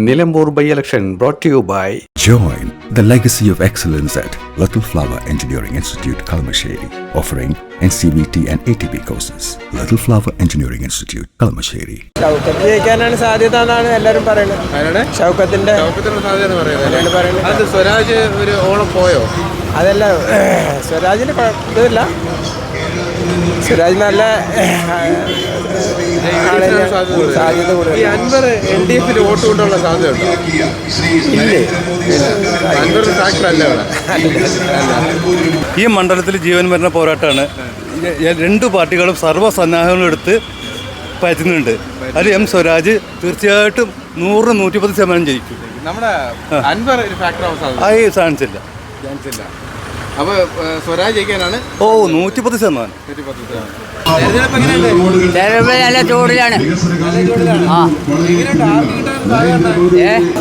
Nilambur by-election brought to you by Join the legacy of excellence at Little Flower Engineering Institute, Kalamasheri, offering NCVT and ATP courses. Little Flower Engineering Institute, Kalamasheri. Shoukath ജയിക്കാനാണ് സാധ്യത എന്നാണ് എല്ലാവരും പറയുന്നത്. ഷൗക്കത്തിന്റെ സാധ്യത. അത് സ്വരാജ് ഒരു ഓണം പോയോ? അതല്ല, സ്വരാജിന് ഇതില്ല. സ്വരാജ് നല്ല സാധ്യത കൂടുതൽ. ഈ അൻവർ LDF വോട്ട് കൊണ്ടുള്ള സാധ്യത ഉണ്ടോ? ഇല്ലേ, അൻവർ ഫാക്ടർ അല്ല അവിടെ. ഈ മണ്ഡലത്തിൽ ജീവൻ മരണ പോരാട്ടമാണ്. രണ്ട് പാർട്ടികളും സർവ്വസന്നാഹങ്ങളും എടുത്ത് പറ്റുന്നുണ്ട്. അതിൽ സ്വരാജ് തീർച്ചയായിട്ടും 100-110% ജയിക്കും. നമ്മുടെ അൻവർ ഒരു ഫാക്ടർ ആവാൻ സാധ്യത? അത് ചാൻസില്ല. അപ്പൊ സ്വരാജ് ജയിക്കാനാണ് 110%. നല്ല ചൂടിലാണ്.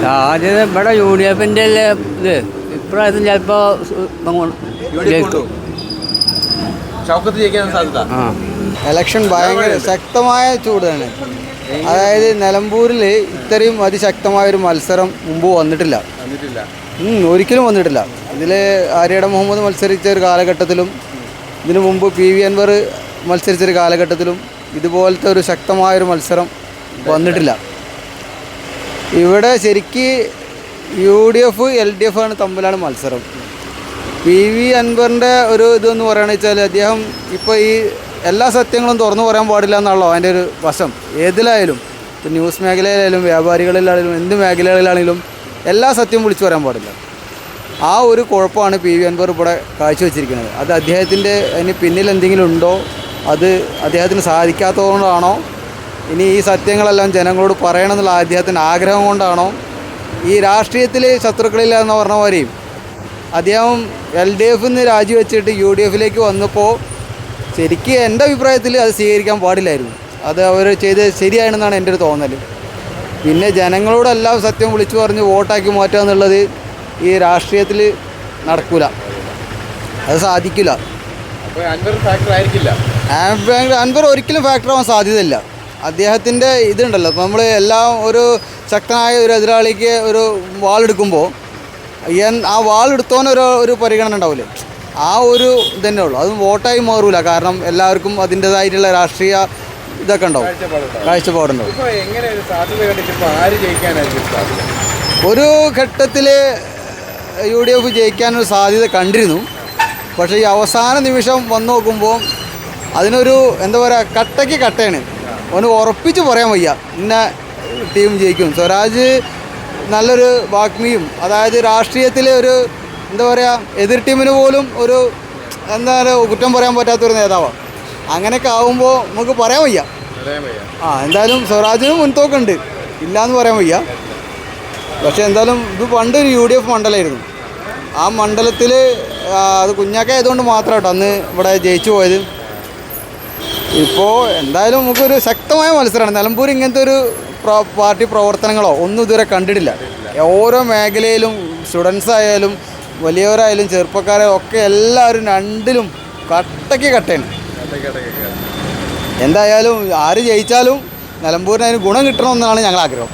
സാധ്യത ഇവിടെ UDFന്റെ ഇത് ഇപ്രാവശ്യം ചിലപ്പോ ഷൗക്കത്ത് ജയിക്കാനാണ് സാധ്യത. ഇലക്ഷൻ ഭയങ്കര ശക്തമായ ചൂടാണ്. അതായത് നിലമ്പൂരിൽ ഇത്രയും അതിശക്തമായൊരു മത്സരം മുമ്പ് വന്നിട്ടില്ല, ഒരിക്കലും വന്നിട്ടില്ല. ഇതിൽ ആര്യയുടെ മുഹമ്മദ് മത്സരിച്ച ഒരു കാലഘട്ടത്തിലും ഇതിനു മുമ്പ് PV അൻവർ മത്സരിച്ചൊരു കാലഘട്ടത്തിലും ഇതുപോലത്തെ ഒരു ശക്തമായൊരു മത്സരം വന്നിട്ടില്ല. ഇവിടെ ശരിക്ക് UDF LDF ആണ് തമ്മിലാണ് മത്സരം. PV അൻവറിൻ്റെ ഒരു ഇതെന്ന് പറയുകയാണെന്ന് വെച്ചാൽ അദ്ദേഹം ഇപ്പോൾ ഈ എല്ലാ സത്യങ്ങളും തുറന്നു പറയാൻ പാടില്ല എന്നുള്ളൂ അതിൻ്റെ ഒരു വശം. ഏതിലായാലും ഇപ്പോൾ ന്യൂസ് മേഖലയിലായാലും വ്യാപാരികളിലാണെങ്കിലും എന്ത് മേഖലകളിലാണെങ്കിലും എല്ലാ സത്യവും വിളിച്ചു പറയാൻ പാടില്ല. ആ ഒരു കുഴപ്പമാണ് PV അൻവർ ഇവിടെ കാഴ്ചവെച്ചിരിക്കുന്നത്. അത് അദ്ദേഹത്തിൻ്റെ അതിന് പിന്നിൽ എന്തെങ്കിലും ഉണ്ടോ, അത് അദ്ദേഹത്തിന് സാധിക്കാത്തതുകൊണ്ടാണോ, ഇനി ഈ സത്യങ്ങളെല്ലാം ജനങ്ങളോട് പറയണമെന്നുള്ള അദ്ദേഹത്തിൻ്റെ ആഗ്രഹം കൊണ്ടാണോ, ഈ രാഷ്ട്രീയത്തിൽ ശത്രുക്കളില്ല എന്ന് പറഞ്ഞ പോലെയും അദ്ദേഹം LDF നിന്ന് രാജിവെച്ചിട്ട് UDFിലേക്ക് വന്നപ്പോൾ ശരിക്കും എൻ്റെ അഭിപ്രായത്തിൽ അത് സ്വീകരിക്കാൻ പാടില്ലായിരുന്നു. അത് അവർ ചെയ്ത് ശരിയാണെന്നാണ് എൻ്റെ ഒരു തോന്നൽ. പിന്നെ ജനങ്ങളോടെല്ലാം സത്യം വിളിച്ചു പറഞ്ഞ് വോട്ടാക്കി മാറ്റുക എന്നുള്ളത് ഈ രാഷ്ട്രീയത്തിൽ നടക്കില്ല, അത് സാധിക്കില്ല. അൻവർ ഒരിക്കലും ഫാക്ടർ ആവാൻ സാധ്യതയില്ല. അദ്ദേഹത്തിൻ്റെ ഇതുണ്ടല്ലോ, ഇപ്പോൾ നമ്മൾ എല്ലാം ഒരു ശക്തനായ ഒരു എതിരാളിക്ക് ഒരു വാളെടുക്കുമ്പോൾ ആ വാളെടുത്തോനൊരു പരിഗണന ഉണ്ടാവില്ലേ, ആ ഒരു ഇതന്നെ ഉള്ളൂ. അതും വോട്ടായി മാറൂല. കാരണം എല്ലാവർക്കും അതിൻ്റേതായിട്ടുള്ള രാഷ്ട്രീയ ഇതൊക്കെ ഉണ്ടാവും, കാഴ്ചപ്പാടുണ്ടാവും. ഒരു ഘട്ടത്തിൽ UDF ജയിക്കാനൊരു സാധ്യത കണ്ടിരുന്നു. പക്ഷേ ഈ അവസാന നിമിഷം വന്നു നോക്കുമ്പോൾ അതിനൊരു എന്താ പറയുക, കട്ടയ്ക്ക് കട്ടയാണ്. അവന് ഉറപ്പിച്ച് പറയാൻ വയ്യ ഇന്ന ടീം ജയിക്കും. സ്വരാജ് നല്ലൊരു വാഗ്മിയും, അതായത് രാഷ്ട്രീയത്തിലെ ഒരു എന്താ പറയുക, എതിർ ടീമിന് പോലും ഒരു എന്താ പറയുക കുറ്റം പറയാൻ പറ്റാത്തൊരു നേതാവാണ്. അങ്ങനെയൊക്കെ ആകുമ്പോൾ നമുക്ക് പറയാൻ വയ്യ. എന്തായാലും സ്വരാജിന് മുൻതൂക്കമുണ്ട്, ഇല്ലയെന്ന് പറയാൻ വയ്യ. പക്ഷേ എന്തായാലും ഇത് പണ്ടൊരു UDF മണ്ഡലമായിരുന്നു. ആ മണ്ഡലത്തിൽ അത് കുഞ്ഞാക്ക ആയതുകൊണ്ട് മാത്രം കേട്ടോ അന്ന് ഇവിടെ ജയിച്ചു പോയത്. ഇപ്പോൾ എന്തായാലും നമുക്കൊരു ശക്തമായ മത്സരമാണ്. നിലമ്പൂർ ഇങ്ങനത്തെ ഒരു പാർട്ടി പ്രവർത്തനങ്ങളോ ഒന്നും ഇതുവരെ കണ്ടിട്ടില്ല. ഓരോ മേഖലയിലും സ്റ്റുഡൻസ് ആയാലും വലിയവരായാലും ചെറുപ്പക്കാരായാലും ഒക്കെ എല്ലാവരും രണ്ടിലും കട്ടയ്ക്ക് കട്ടയാണ്. എന്തായാലും ആര് ജയിച്ചാലും നിലമ്പൂരിന് അതിന് ഗുണം കിട്ടണമെന്നാണ് ഞങ്ങൾ ആഗ്രഹം.